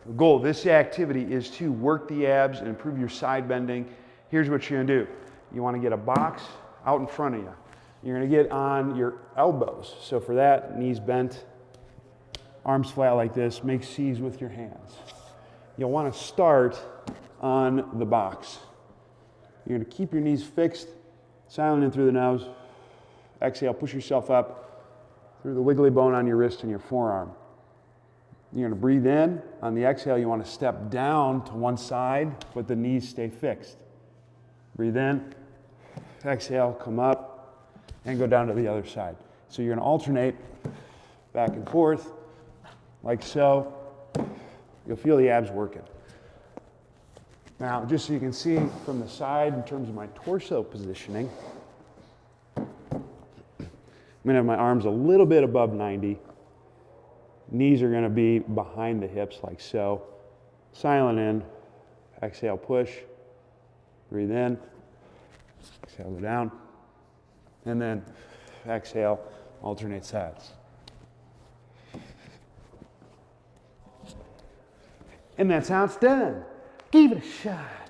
The goal of this activity is to work the abs and improve your side bending. Here's what you're gonna do. You wanna get a box out in front of you. You're gonna get on your elbows. So for that, knees bent, arms flat like this, make C's with your hands. You'll wanna start on the box. You're gonna keep your knees fixed, silent in through the nose. Exhale, push yourself up through the wiggly bone on your wrist and your forearm. You're gonna breathe in. On the exhale, you wanna step down to one side, but the knees stay fixed. Breathe in, exhale, come up, and go down to the other side. So you're gonna alternate back and forth, like so. You'll feel the abs working. Now, just so you can see from the side in terms of my torso positioning, I'm gonna have my arms a little bit above 90. Knees are gonna be behind the hips like so. Silent in, exhale, push, breathe in, exhale, go down, and then exhale, alternate sides. And that's how it's done. Give it a shot.